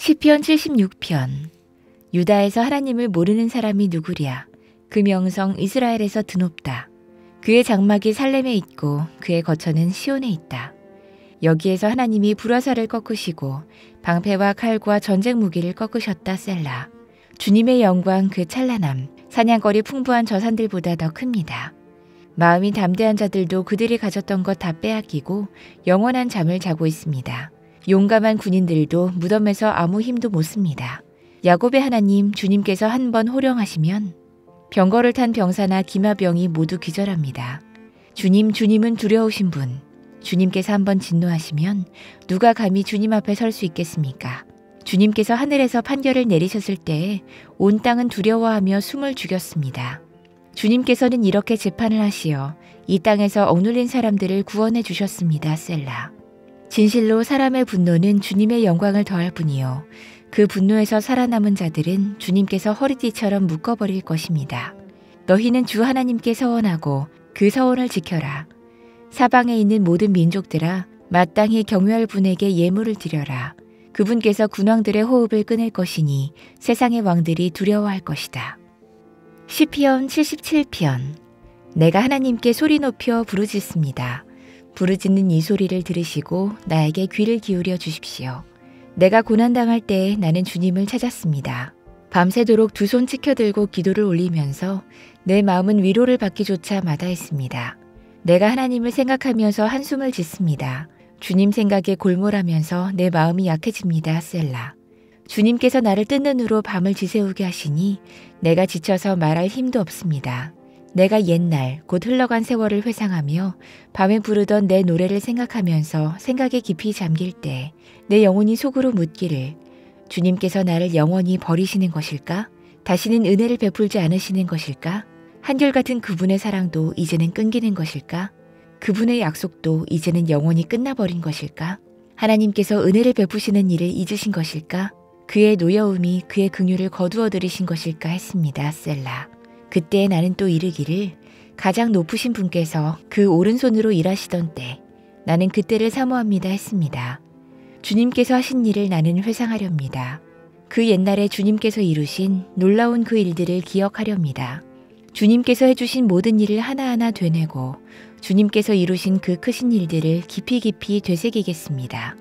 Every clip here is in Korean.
시편 76편. 유다에서 하나님을 모르는 사람이 누구랴. 그 명성 이스라엘에서 드높다. 그의 장막이 살렘에 있고 그의 거처는 시온에 있다. 여기에서 하나님이 불화살을 꺾으시고 방패와 칼과 전쟁 무기를 꺾으셨다. 셀라. 주님의 영광 그 찬란함 사냥거리 풍부한 저산들보다 더 큽니다. 마음이 담대한 자들도 그들이 가졌던 것 다 빼앗기고 영원한 잠을 자고 있습니다. 용감한 군인들도 무덤에서 아무 힘도 못 씁니다. 야곱의 하나님 주님께서 한 번 호령하시면 병거를 탄 병사나 기마병이 모두 기절합니다. 주님은 두려우신 분. 주님께서 한 번 진노하시면 누가 감히 주님 앞에 설 수 있겠습니까? 주님께서 하늘에서 판결을 내리셨을 때에 온 땅은 두려워하며 숨을 죽였습니다. 주님께서는 이렇게 재판을 하시어 이 땅에서 억눌린 사람들을 구원해 주셨습니다. 셀라. 진실로 사람의 분노는 주님의 영광을 더할 뿐이요 그 분노에서 살아남은 자들은 주님께서 허리띠처럼 묶어버릴 것입니다. 너희는 주 하나님께 서원하고 그 서원을 지켜라. 사방에 있는 모든 민족들아 마땅히 경외할 분에게 예물을 드려라. 그분께서 군왕들의 호흡을 끊을 것이니 세상의 왕들이 두려워할 것이다. 시편 77편. 내가 하나님께 소리 높여 부르짖습니다. 부르짖는 이 소리를 들으시고 나에게 귀를 기울여 주십시오. 내가 고난당할 때 나는 주님을 찾았습니다. 밤새도록 두 손 치켜들고 기도를 올리면서 내 마음은 위로를 받기조차 마다했습니다. 내가 하나님을 생각하면서 한숨을 짓습니다. 주님 생각에 골몰하면서 내 마음이 약해집니다. 셀라. 주님께서 나를 뜬 눈으로 밤을 지새우게 하시니 내가 지쳐서 말할 힘도 없습니다. 내가 옛날 곧 흘러간 세월을 회상하며 밤에 부르던 내 노래를 생각하면서 생각에 깊이 잠길 때 내 영혼이 속으로 묻기를 주님께서 나를 영원히 버리시는 것일까? 다시는 은혜를 베풀지 않으시는 것일까? 한결같은 그분의 사랑도 이제는 끊기는 것일까? 그분의 약속도 이제는 영원히 끝나버린 것일까? 하나님께서 은혜를 베푸시는 일을 잊으신 것일까? 그의 노여움이 그의 긍휼을 거두어들이신 것일까 했습니다. 셀라. 그때 나는 또 이르기를 가장 높으신 분께서 그 오른손으로 일하시던 때 나는 그때를 사모합니다 했습니다. 주님께서 하신 일을 나는 회상하렵니다. 그 옛날에 주님께서 이루신 놀라운 그 일들을 기억하렵니다. 주님께서 해주신 모든 일을 하나하나 되뇌고 주님께서 이루신 그 크신 일들을 깊이 깊이 되새기겠습니다.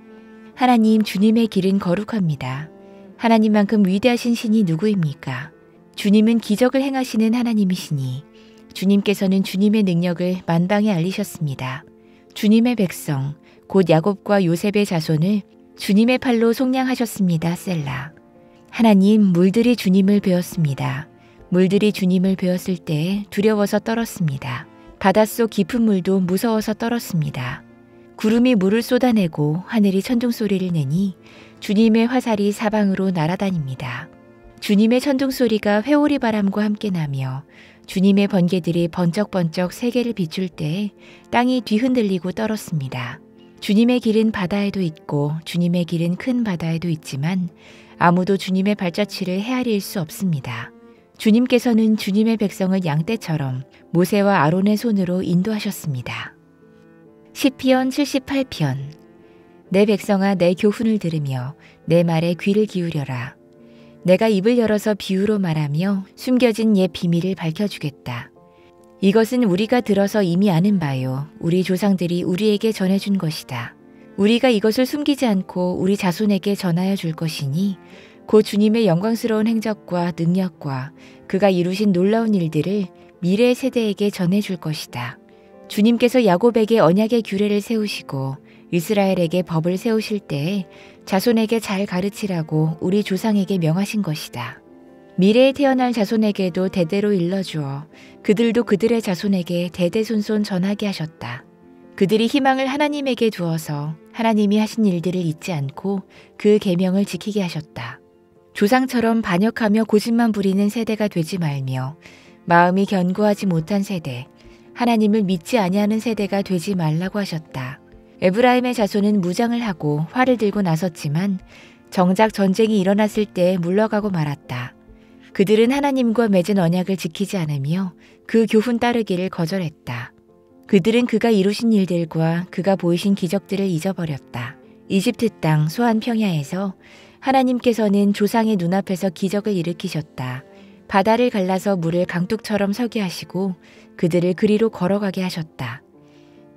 하나님 주님의 길은 거룩합니다. 하나님만큼 위대하신 신이 누구입니까? 주님은 기적을 행하시는 하나님이시니 주님께서는 주님의 능력을 만방에 알리셨습니다. 주님의 백성 곧 야곱과 요셉의 자손을 주님의 팔로 속량하셨습니다. 셀라. 하나님 물들이 주님을 배웠습니다. 물들이 주님을 배웠을 때 두려워서 떨었습니다. 바닷속 깊은 물도 무서워서 떨었습니다. 구름이 물을 쏟아내고 하늘이 천둥소리를 내니 주님의 화살이 사방으로 날아다닙니다. 주님의 천둥소리가 회오리 바람과 함께 나며 주님의 번개들이 번쩍번쩍 세계를 비출 때 땅이 뒤흔들리고 떨었습니다. 주님의 길은 바다에도 있고 주님의 길은 큰 바다에도 있지만 아무도 주님의 발자취를 헤아릴 수 없습니다. 주님께서는 주님의 백성을 양떼처럼 모세와 아론의 손으로 인도하셨습니다. 시편 78편. 내 백성아 내 교훈을 들으며 내 말에 귀를 기울여라. 내가 입을 열어서 비유로 말하며 숨겨진 옛 비밀을 밝혀주겠다. 이것은 우리가 들어서 이미 아는 바요. 우리 조상들이 우리에게 전해준 것이다. 우리가 이것을 숨기지 않고 우리 자손에게 전하여 줄 것이니 곧 주님의 영광스러운 행적과 능력과 그가 이루신 놀라운 일들을 미래의 세대에게 전해줄 것이다. 주님께서 야곱에게 언약의 규례를 세우시고 이스라엘에게 법을 세우실 때에 자손에게 잘 가르치라고 우리 조상에게 명하신 것이다. 미래에 태어날 자손에게도 대대로 일러주어 그들도 그들의 자손에게 대대손손 전하게 하셨다. 그들이 희망을 하나님에게 두어서 하나님이 하신 일들을 잊지 않고 그 계명을 지키게 하셨다. 조상처럼 반역하며 고집만 부리는 세대가 되지 말며 마음이 견고하지 못한 세대, 하나님을 믿지 아니하는 세대가 되지 말라고 하셨다. 에브라임의 자손은 무장을 하고 활을 들고 나섰지만 정작 전쟁이 일어났을 때 물러가고 말았다. 그들은 하나님과 맺은 언약을 지키지 않으며 그 교훈 따르기를 거절했다. 그들은 그가 이루신 일들과 그가 보이신 기적들을 잊어버렸다. 이집트 땅 소안 평야에서 하나님께서는 조상의 눈앞에서 기적을 일으키셨다. 바다를 갈라서 물을 강둑처럼 서게 하시고 그들을 그리로 걸어가게 하셨다.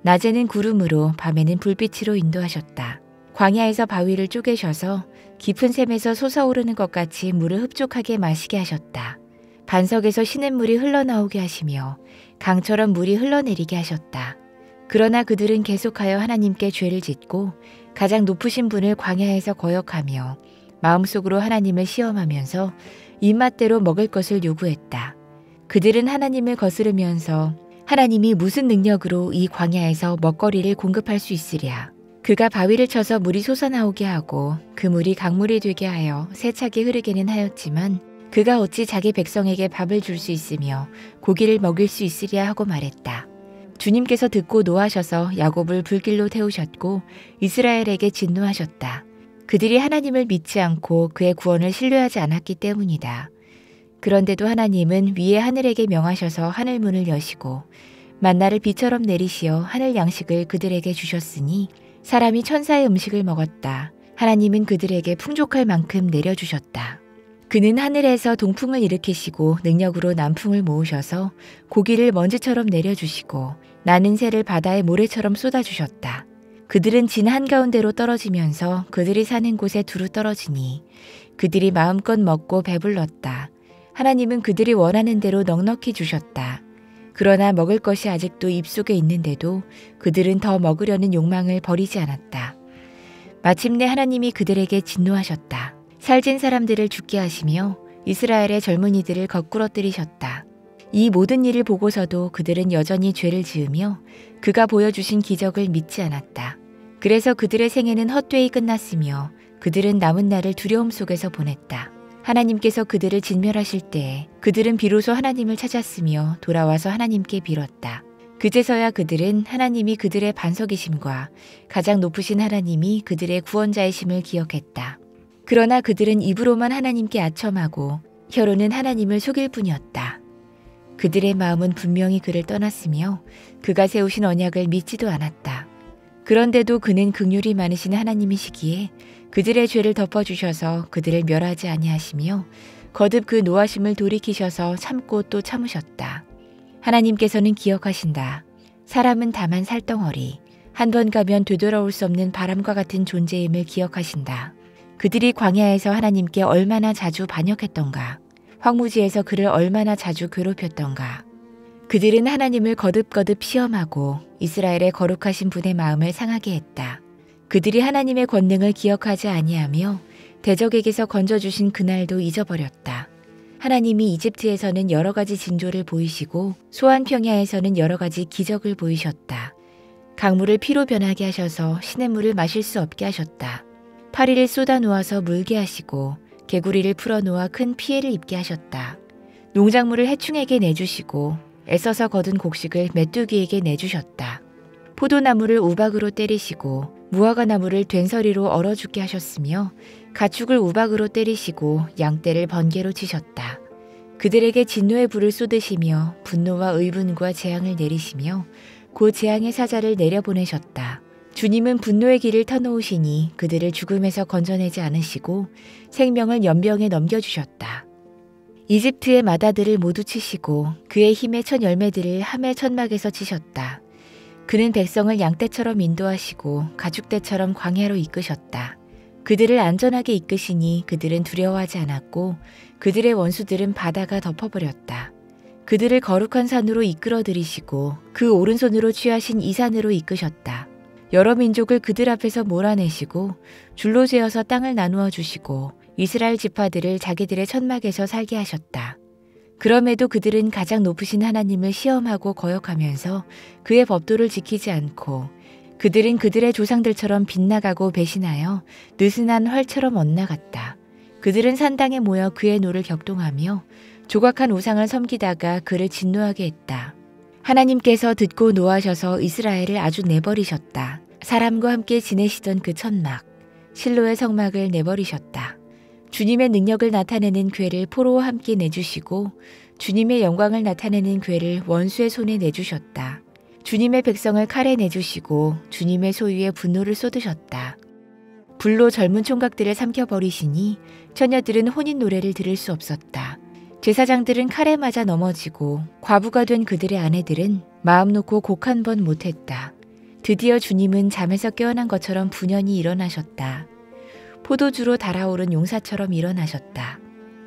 낮에는 구름으로 밤에는 불빛으로 인도하셨다. 광야에서 바위를 쪼개셔서 깊은 샘에서 솟아오르는 것 같이 물을 흡족하게 마시게 하셨다. 반석에서 시냇물이 흘러나오게 하시며 강처럼 물이 흘러내리게 하셨다. 그러나 그들은 계속하여 하나님께 죄를 짓고 가장 높으신 분을 광야에서 거역하며 마음속으로 하나님을 시험하면서 입맛대로 먹을 것을 요구했다. 그들은 하나님을 거스르면서 하나님이 무슨 능력으로 이 광야에서 먹거리를 공급할 수 있으랴. 그가 바위를 쳐서 물이 솟아나오게 하고 그 물이 강물이 되게 하여 세차게 흐르게는 하였지만 그가 어찌 자기 백성에게 밥을 줄 수 있으며 고기를 먹일 수 있으랴 하고 말했다. 주님께서 듣고 노하셔서 야곱을 불길로 태우셨고 이스라엘에게 진노하셨다. 그들이 하나님을 믿지 않고 그의 구원을 신뢰하지 않았기 때문이다. 그런데도 하나님은 위에 하늘에게 명하셔서 하늘문을 여시고 만나를 비처럼 내리시어 하늘 양식을 그들에게 주셨으니 사람이 천사의 음식을 먹었다. 하나님은 그들에게 풍족할 만큼 내려주셨다. 그는 하늘에서 동풍을 일으키시고 능력으로 남풍을 모으셔서 고기를 먼지처럼 내려주시고 나는 새를 바다의 모래처럼 쏟아주셨다. 그들은 진 한가운데로 떨어지면서 그들이 사는 곳에 두루 떨어지니 그들이 마음껏 먹고 배불렀다. 하나님은 그들이 원하는 대로 넉넉히 주셨다. 그러나 먹을 것이 아직도 입속에 있는데도 그들은 더 먹으려는 욕망을 버리지 않았다. 마침내 하나님이 그들에게 진노하셨다. 살찐 사람들을 죽게 하시며 이스라엘의 젊은이들을 거꾸러뜨리셨다. 이 모든 일을 보고서도 그들은 여전히 죄를 지으며 그가 보여주신 기적을 믿지 않았다. 그래서 그들의 생애는 헛되이 끝났으며 그들은 남은 날을 두려움 속에서 보냈다. 하나님께서 그들을 진멸하실 때에 그들은 비로소 하나님을 찾았으며 돌아와서 하나님께 빌었다. 그제서야 그들은 하나님이 그들의 반석이심과 가장 높으신 하나님이 그들의 구원자이심을 기억했다. 그러나 그들은 입으로만 하나님께 아첨하고 혀로는 하나님을 속일 뿐이었다. 그들의 마음은 분명히 그를 떠났으며 그가 세우신 언약을 믿지도 않았다. 그런데도 그는 긍휼이 많으신 하나님이시기에 그들의 죄를 덮어주셔서 그들을 멸하지 아니하시며 거듭 그 노하심을 돌이키셔서 참고 또 참으셨다. 하나님께서는 기억하신다. 사람은 다만 살덩어리, 한 번 가면 되돌아올 수 없는 바람과 같은 존재임을 기억하신다. 그들이 광야에서 하나님께 얼마나 자주 반역했던가. 황무지에서 그를 얼마나 자주 괴롭혔던가. 그들은 하나님을 거듭거듭 시험하고 이스라엘의 거룩하신 분의 마음을 상하게 했다. 그들이 하나님의 권능을 기억하지 아니하며 대적에게서 건져주신 그날도 잊어버렸다. 하나님이 이집트에서는 여러 가지 징조를 보이시고 소안 평야에서는 여러 가지 기적을 보이셨다. 강물을 피로 변하게 하셔서 시냇물을 마실 수 없게 하셨다. 파리를 쏟아 놓아서 물게 하시고 개구리를 풀어놓아 큰 피해를 입게 하셨다. 농작물을 해충에게 내주시고 애써서 거둔 곡식을 메뚜기에게 내주셨다. 포도나무를 우박으로 때리시고 무화과나무를 된서리로 얼어 죽게 하셨으며 가축을 우박으로 때리시고 양떼를 번개로 치셨다. 그들에게 진노의 불을 쏟으시며 분노와 의분과 재앙을 내리시며 그 재앙의 사자를 내려보내셨다. 주님은 분노의 길을 터놓으시니 그들을 죽음에서 건져내지 않으시고 생명을 연병에 넘겨주셨다. 이집트의 마다들을 모두 치시고 그의 힘의 첫 열매들을 함의 천막에서 치셨다. 그는 백성을 양떼처럼 인도하시고 가축떼처럼 광야로 이끄셨다. 그들을 안전하게 이끄시니 그들은 두려워하지 않았고 그들의 원수들은 바다가 덮어버렸다. 그들을 거룩한 산으로 이끌어들이시고 그 오른손으로 취하신 이 산으로 이끄셨다. 여러 민족을 그들 앞에서 몰아내시고 줄로 재어서 땅을 나누어 주시고 이스라엘 지파들을 자기들의 천막에서 살게 하셨다. 그럼에도 그들은 가장 높으신 하나님을 시험하고 거역하면서 그의 법도를 지키지 않고 그들은 그들의 조상들처럼 빗나가고 배신하여 느슨한 활처럼 엇나갔다. 그들은 산당에 모여 그의 노를 격동하며 조각한 우상을 섬기다가 그를 진노하게 했다. 하나님께서 듣고 노하셔서 이스라엘을 아주 내버리셨다. 사람과 함께 지내시던 그 천막, 실로의 성막을 내버리셨다. 주님의 능력을 나타내는 궤를 포로와 함께 내주시고 주님의 영광을 나타내는 궤를 원수의 손에 내주셨다. 주님의 백성을 칼에 내주시고 주님의 소유에 분노를 쏟으셨다. 불로 젊은 총각들을 삼켜버리시니 처녀들은 혼인 노래를 들을 수 없었다. 제사장들은 칼에 맞아 넘어지고 과부가 된 그들의 아내들은 마음 놓고 곡 한 번 못했다. 드디어 주님은 잠에서 깨어난 것처럼 분연히 일어나셨다. 포도주로 달아오른 용사처럼 일어나셨다.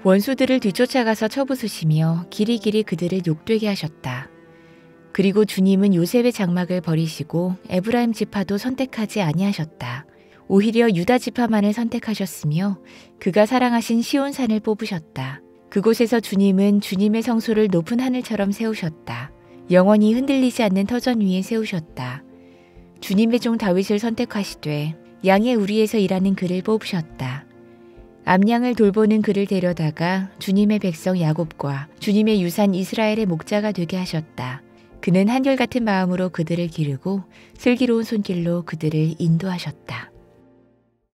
원수들을 뒤쫓아가서 쳐부수시며 길이길이 그들을 욕되게 하셨다. 그리고 주님은 요셉의 장막을 버리시고 에브라임 지파도 선택하지 아니하셨다. 오히려 유다 지파만을 선택하셨으며 그가 사랑하신 시온산을 뽑으셨다. 그곳에서 주님은 주님의 성소를 높은 하늘처럼 세우셨다. 영원히 흔들리지 않는 터전 위에 세우셨다. 주님의 종 다윗을 선택하시되 양의 우리에서 일하는 그를 뽑으셨다. 암양을 돌보는 그를 데려다가 주님의 백성 야곱과 주님의 유산 이스라엘의 목자가 되게 하셨다. 그는 한결같은 마음으로 그들을 기르고 슬기로운 손길로 그들을 인도하셨다.